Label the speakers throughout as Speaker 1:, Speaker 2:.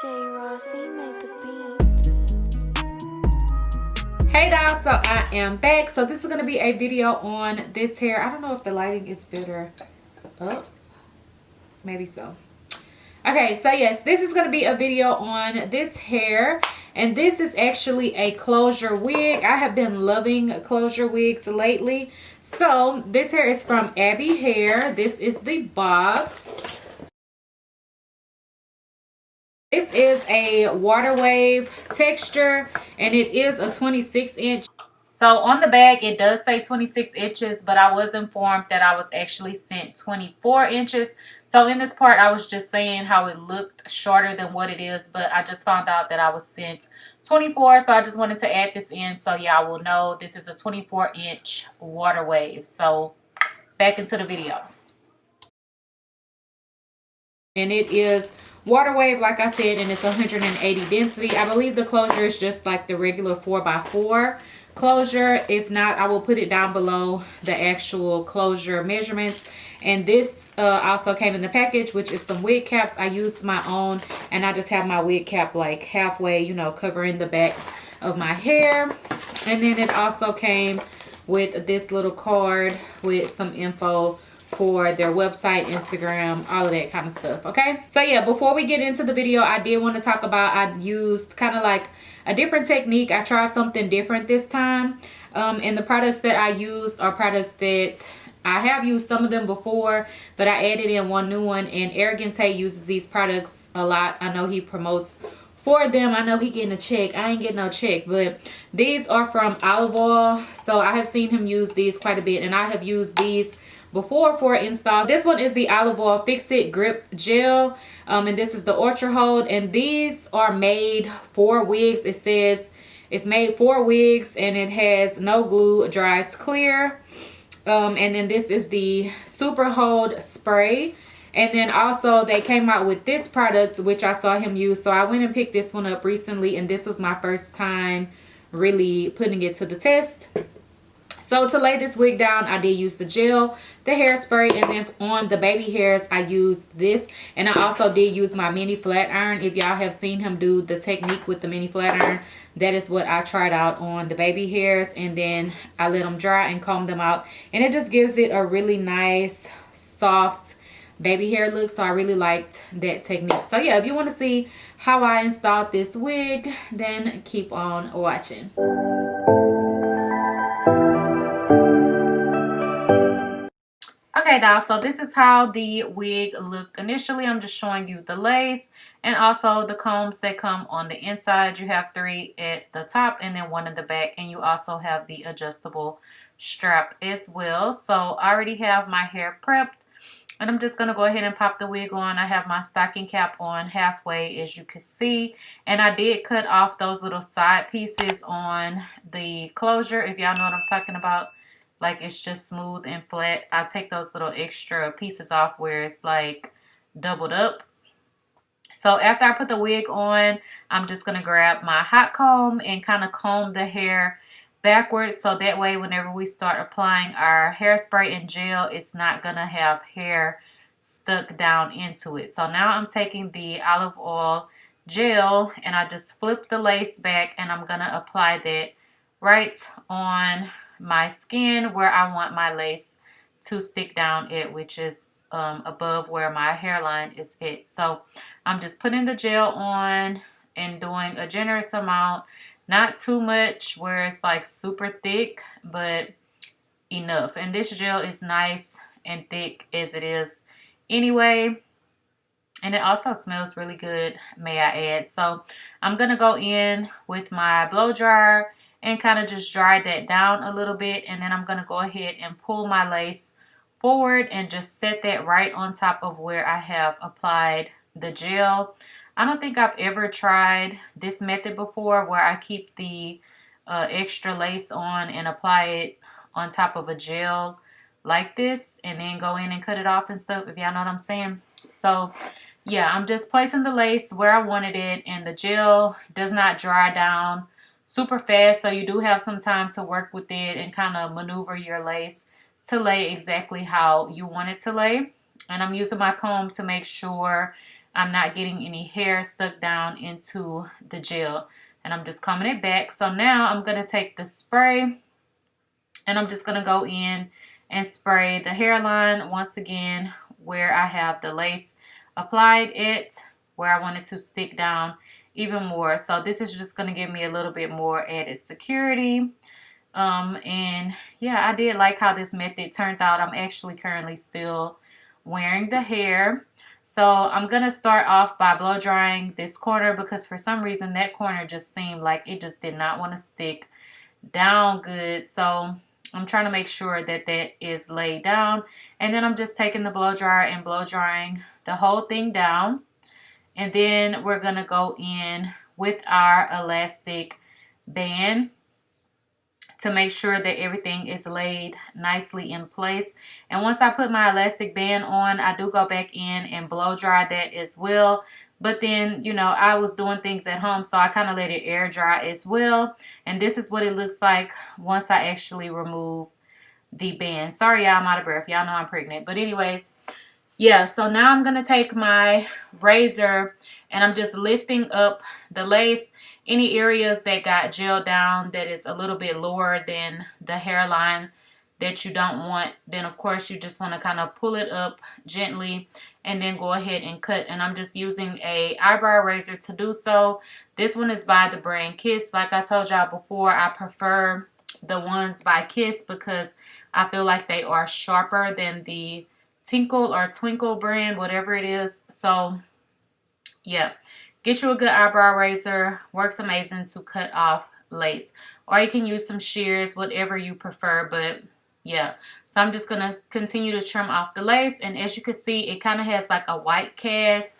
Speaker 1: Hey guys, so I am back. So this is going to be a video on this hair. I don't know if the lighting is better up. Maybe so. Okay, so yes, this is going to be a video on this hair. And this is actually a closure wig. I have been loving closure wigs lately. So this hair is from Abby Hair. This is the box. This is a water wave texture and it is a 26 inch. So on the bag it does say 26 inches, but I was informed that I was actually sent 24 inches. So in this part I was just saying how it looked shorter than what it is, but I just found out that I was sent 24, so I just wanted to add this in so y'all will know this is a 24 inch water wave. So back into the video. And it is water wave, like I said, and it's 180 density. I believe the closure is just like the regular 4x4 closure. If not, I will put it down below the actual closure measurements. And this also came in the package, which is some wig caps. I used my own, and I just have my wig cap like halfway, you know, covering the back of my hair. And then it also came with this little card with some info for their website, Instagram, all of that kind of stuff. Okay, so yeah, before we get into the video, I did want to talk about, I used kind of like a different technique. I tried something different this time, and the products that I used are products that I have used some of them before, but I added in one new one. And Arrogante uses these products a lot. I know he promotes for them. I know he getting a check. I ain't getting no check, but these are from Olive Oil. So I have seen him use these quite a bit, and I have used these before for install. This one is the Olive Oil Fix It Grip Gel, and this is the Ultra Hold, and these are made for wigs. It says it's made for wigs, and it has no glue, dries clear. And then this is the Super Hold Spray. And then also they came out with this product, which I saw him use. So I went and picked this one up recently, and this was my first time really putting it to the test. So to lay this wig down, I did use the gel, the hairspray, and then on the baby hairs, I used this. And I also did use my mini flat iron. If y'all have seen him do the technique with the mini flat iron, that is what I tried out on the baby hairs. And then I let them dry and comb them out. And it just gives it a really nice, soft baby hair look. So I really liked that technique. So yeah, if you want to see how I installed this wig, then keep on watching. Okay, now, so this is how the wig looked initially. I'm just showing you the lace and also the combs that come on the inside. You have 3 at the top and then 1 in the back, and you also have the adjustable strap as well. So I already have my hair prepped, and I'm just going to go ahead and pop the wig on. I have my stocking cap on halfway, as you can see, and I did cut off those little side pieces on the closure, if y'all know what I'm talking about. Like, it's just smooth and flat. I take those little extra pieces off where it's like doubled up. So after I put the wig on, I'm just going to grab my hot comb and kind of comb the hair backwards, so that way whenever we start applying our hairspray and gel, it's not going to have hair stuck down into it. So now I'm taking the olive oil gel and I just flip the lace back, and I'm going to apply that right on my skin where I want my lace to stick down at, which is above where my hairline is at. So I'm just putting the gel on and doing a generous amount, not too much where it's like super thick, but enough. And this gel is nice and thick as it is anyway, and it also smells really good, may I add. So I'm gonna go in with my blow dryer and kind of just dry that down a little bit, and then I'm going to go ahead and pull my lace forward and just set that right on top of where I have applied the gel. I don't think I've ever tried this method before, where I keep the extra lace on and apply it on top of a gel like this, and then go in and cut it off and stuff, if y'all know what I'm saying. So yeah, I'm just placing the lace where I wanted it, and the gel does not dry down super fast, so you do have some time to work with it and kind of maneuver your lace to lay exactly how you want it to lay. And I'm using my comb to make sure I'm not getting any hair stuck down into the gel. And I'm just combing it back. So now I'm going to take the spray and I'm just going to go in and spray the hairline once again where I have the lace applied it, where I want it to stick down even more. So this is just going to give me a little bit more added security. And yeah, I did like how this method turned out. I'm actually currently still wearing the hair. So I'm going to start off by blow drying this corner because for some reason that corner just seemed like it just did not want to stick down good. So I'm trying to make sure that that is laid down. And then I'm just taking the blow dryer and blow drying the whole thing down. And then we're going to go in with our elastic band to make sure that everything is laid nicely in place. And once I put my elastic band on, I do go back in and blow dry that as well. But then, you know, I was doing things at home, so I kind of let it air dry as well. And this is what it looks like once I actually remove the band. Sorry, y'all, I'm out of breath. Y'all know I'm pregnant. But anyways, yeah, so now I'm going to take my razor and I'm just lifting up the lace. Any areas that got gel down that is a little bit lower than the hairline that you don't want, then of course you just want to kind of pull it up gently and then go ahead and cut. And I'm just using a eyebrow razor to do so. This one is by the brand Kiss. Like I told y'all before, I prefer the ones by Kiss because I feel like they are sharper than the Tinkle or Twinkle brand, whatever it is. So yeah, get you a good eyebrow razor. Works amazing to cut off lace, or you can use some shears, whatever you prefer. But yeah, so I'm just gonna continue to trim off the lace, and as you can see, it kind of has like a white cast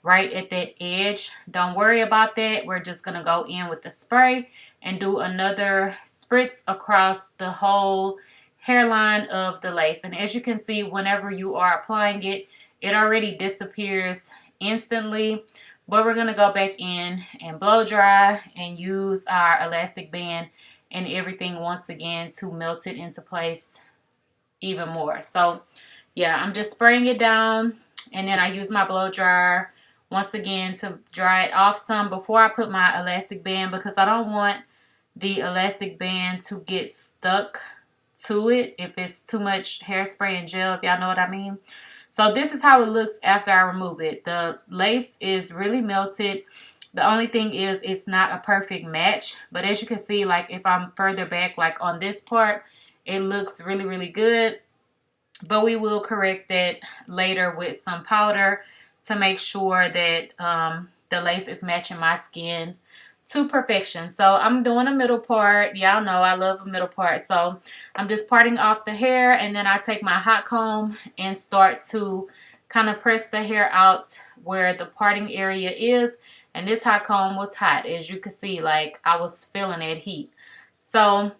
Speaker 1: right at that edge. Don't worry about that. We're just gonna go in with the spray and do another spritz across the whole hairline of the lace. And as you can see, whenever you are applying it, it already disappears instantly. But we're going to go back in and blow dry and use our elastic band and everything once again to melt it into place even more. So yeah, I'm just spraying it down, and then I use my blow dryer once again to dry it off some before I put my elastic band, because I don't want the elastic band to get stuck to it if it's too much hairspray and gel, if y'all know what I mean. So this is how it looks after I remove it. The lace is really melted. The only thing is it's not a perfect match, but as you can see, like if I'm further back, like on this part, it looks really, really good. But we will correct that later with some powder to make sure that the lace is matching my skin to perfection. So I'm doing a middle part. Y'all know I love a middle part. So I'm just parting off the hair, and then I take my hot comb and start to kind of press the hair out where the parting area is. And this hot comb was hot, as you can see, like I was feeling that heat. So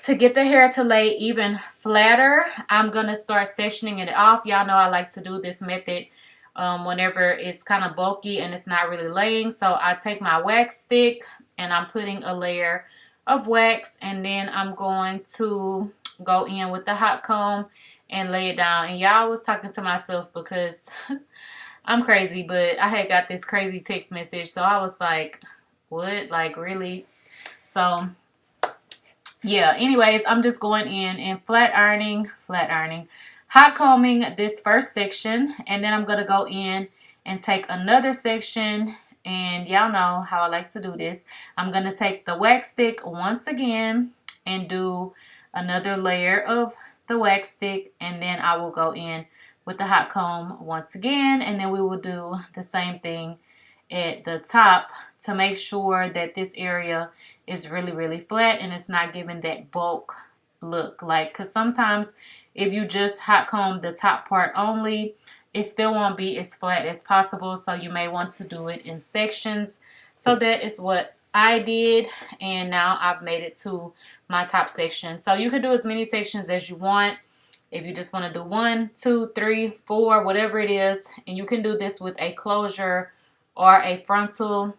Speaker 1: to get the hair to lay even flatter, I'm going to start sectioning it off. Y'all know I like to do this method whenever it's kind of bulky and it's not really laying. So I take my wax stick and I'm putting a layer of wax, and then I'm going to go in with the hot comb and lay it down. And y'all, was talking to myself because I'm crazy, but I had got this crazy text message. So I was like, what? Like, really? So yeah, anyways, I'm just going in and flat ironing, hot combing this first section, and then I'm going to go in and take another section, and y'all know how I like to do this. I'm going to take the wax stick once again and do another layer of the wax stick, and then I will go in with the hot comb once again, and then we will do the same thing at the top to make sure that this area is really, really flat and it's not giving that bulk look. Like, because sometimes if you just hot comb the top part only, it still won't be as flat as possible. So you may want to do it in sections. So that is what I did, and now I've made it to my top section. So you can do as many sections as you want. If you just want to do 1, 2, 3, 4, whatever it is, and you can do this with a closure or a frontal.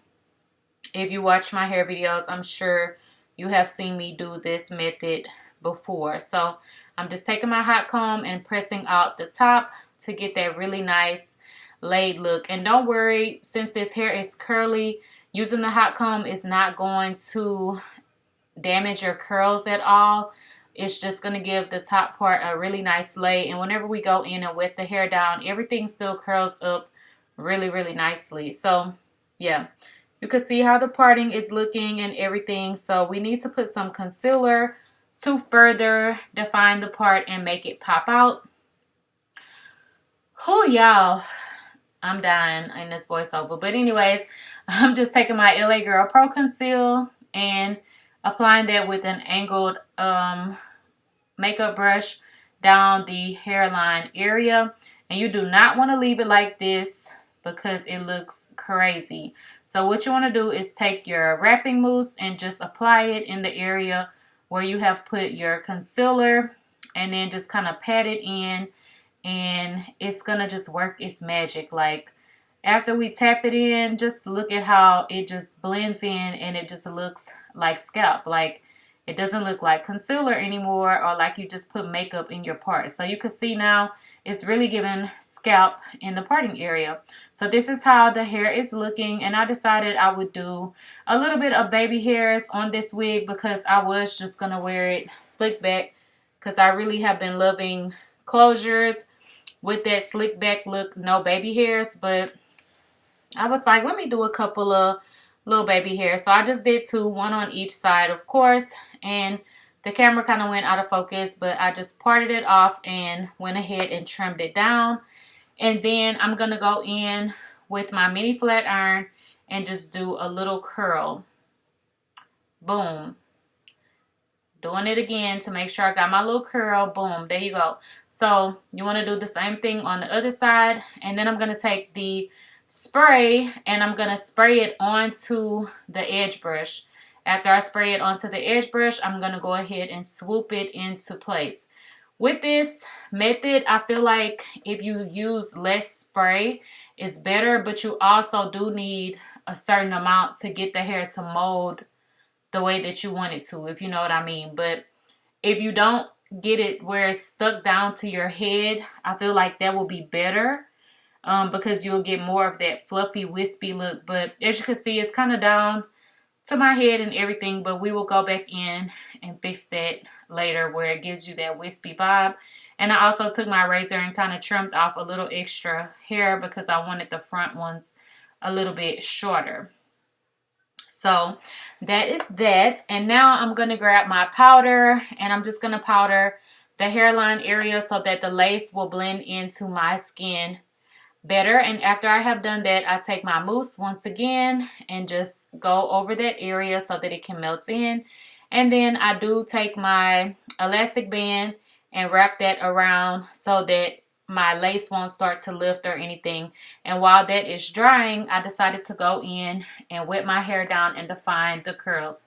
Speaker 1: If you watch my hair videos, I'm sure you have seen me do this method before. So I'm just taking my hot comb and pressing out the top to get that really nice laid look. And don't worry, since this hair is curly, using the hot comb is not going to damage your curls at all. It's just going to give the top part a really nice lay. And whenever we go in and wet the hair down, everything still curls up really, really nicely. So yeah, you can see how the parting is looking and everything. So we need to put some concealer to further define the part and make it pop out. Oh, y'all, I'm dying in this voiceover. But anyways, I'm just taking my LA Girl Pro Conceal and applying that with an angled makeup brush down the hairline area. And you do not want to leave it like this because it looks crazy. So what you want to do is take your wrapping mousse and just apply it in the area where you have put your concealer, and then just kind of pat it in, and it's gonna just work its magic. Like, after we tap it in, just look at how it just blends in and it just looks like scalp. Like, it doesn't look like concealer anymore or like you just put makeup in your part. So you can see now it's really giving scalp in the parting area. So this is how the hair is looking, and I decided I would do a little bit of baby hairs on this wig because I was just going to wear it slick back because I really have been loving closures with that slick back look, no baby hairs. But I was like, let me do a couple of little baby hairs. So I just did two, one on each side, of course, and the camera kind of went out of focus, but I just parted it off and went ahead and trimmed it down. And then I'm going to go in with my mini flat iron and just do a little curl. Boom. Doing it again to make sure I got my little curl. Boom. There you go. So you want to do the same thing on the other side. And then I'm going to take the spray and I'm going to spray it onto the edge brush. After I spray it onto the edge brush, I'm going to go ahead and swoop it into place. With this method, I feel like if you use less spray, it's better, but you also do need a certain amount to get the hair to mold the way that you want it to, if you know what I mean. But if you don't get it where it's stuck down to your head, I feel like that will be better because you'll get more of that fluffy, wispy look. But as you can see, it's kind of down to my head and everything, but we will go back in and fix that later where it gives you that wispy vibe. And I also took my razor and kind of trimmed off a little extra hair because I wanted the front ones a little bit shorter. So that is that. And now I'm going to grab my powder and I'm just going to powder the hairline area so that the lace will blend into my skin better. And after I have done that, I take my mousse once again and just go over that area so that it can melt in. And then I do take my elastic band and wrap that around so that my lace won't start to lift or anything. And while that is drying, I decided to go in and wet my hair down and define the curls.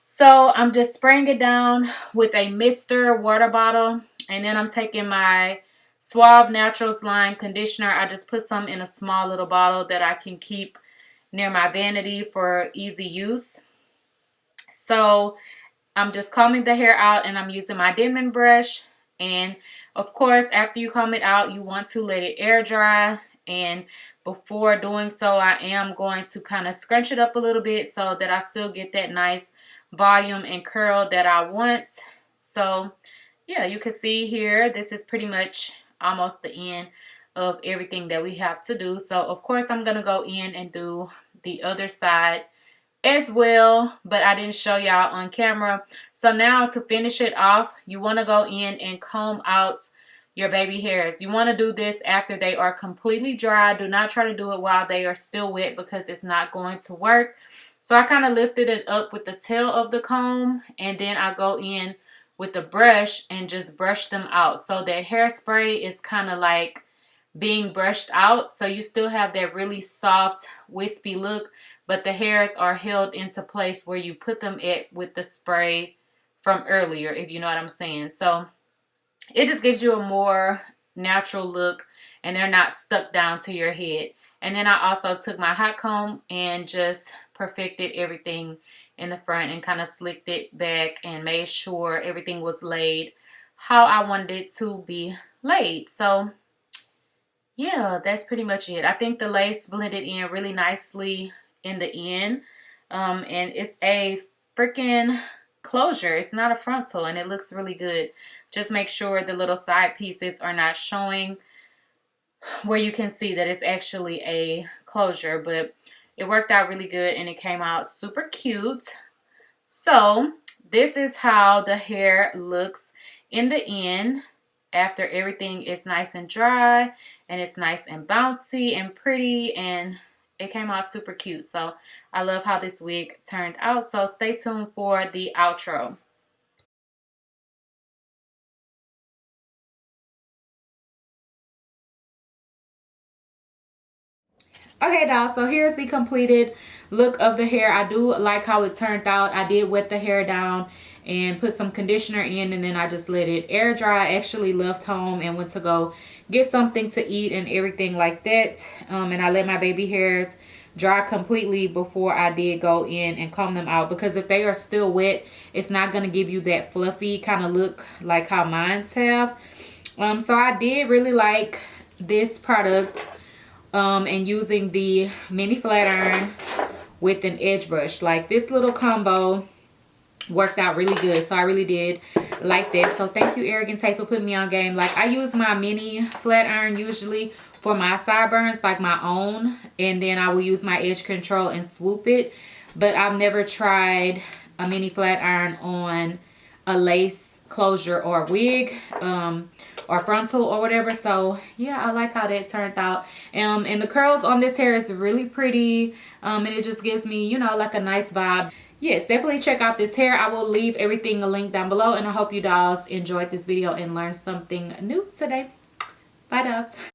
Speaker 1: So I'm just spraying it down with a mister water bottle, and then I'm taking my Suave Naturals Line Conditioner. I just put some in a small little bottle that I can keep near my vanity for easy use. So I'm just combing the hair out and I'm using my Denman brush. And of course, after you comb it out, you want to let it air dry. And before doing so, I am going to kind of scrunch it up a little bit so that I still get that nice volume and curl that I want. So yeah, you can see here, this is pretty much almost the end of everything that we have to do. So of course I'm going to go in and do the other side as well, but I didn't show y'all on camera. So now to finish it off, you want to go in and comb out your baby hairs. You want to do this after they are completely dry. Do not try to do it while they are still wet because it's not going to work. So I kind of lifted it up with the tail of the comb, and then I go in with the brush and just brush them out. So that hairspray is kind of like being brushed out. So you still have that really soft, wispy look, but the hairs are held into place where you put them at with the spray from earlier, if you know what I'm saying. So it just gives you a more natural look and they're not stuck down to your head. And then I also took my hot comb and just perfected everything in the front and kind of slicked it back and made sure everything was laid how I wanted it to be laid. So yeah, that's pretty much it. I think the lace blended in really nicely in the end. And it's a freaking closure. It's not a frontal, and it looks really good. Just make sure the little side pieces are not showing, where you can see that it's actually a closure, but it worked out really good and it came out super cute. So this is how the hair looks in the end after everything is nice and dry, and it's nice and bouncy and pretty, and it came out super cute. So I love how this wig turned out. So stay tuned for the outro. Okay, dolls, so here's the completed look of the hair. I do like how it turned out. I did wet the hair down and put some conditioner in, and then I just let it air dry. I actually left home and went to go get something to eat and everything like that. And I let my baby hairs dry completely before I did go in and comb them out, because if they are still wet, it's not going to give you that fluffy kind of look like how mine's have. So I did really like this product, and using the mini flat iron with an edge brush. Like, this little combo worked out really good, so I really did like that. So thank you, Arrogant Tay, for putting me on game. Like, I use my mini flat iron usually for my sideburns, like my own, and then I will use my edge control and swoop it. But I've never tried a mini flat iron on a lace closure or wig, or frontal or whatever. So yeah, I like how that turned out. And the curls on this hair is really pretty, and it just gives me, you know, like a nice vibe. Yes, definitely check out this hair. I will leave everything a link down below, and I hope you dolls enjoyed this video and learned something new today. Bye, dolls.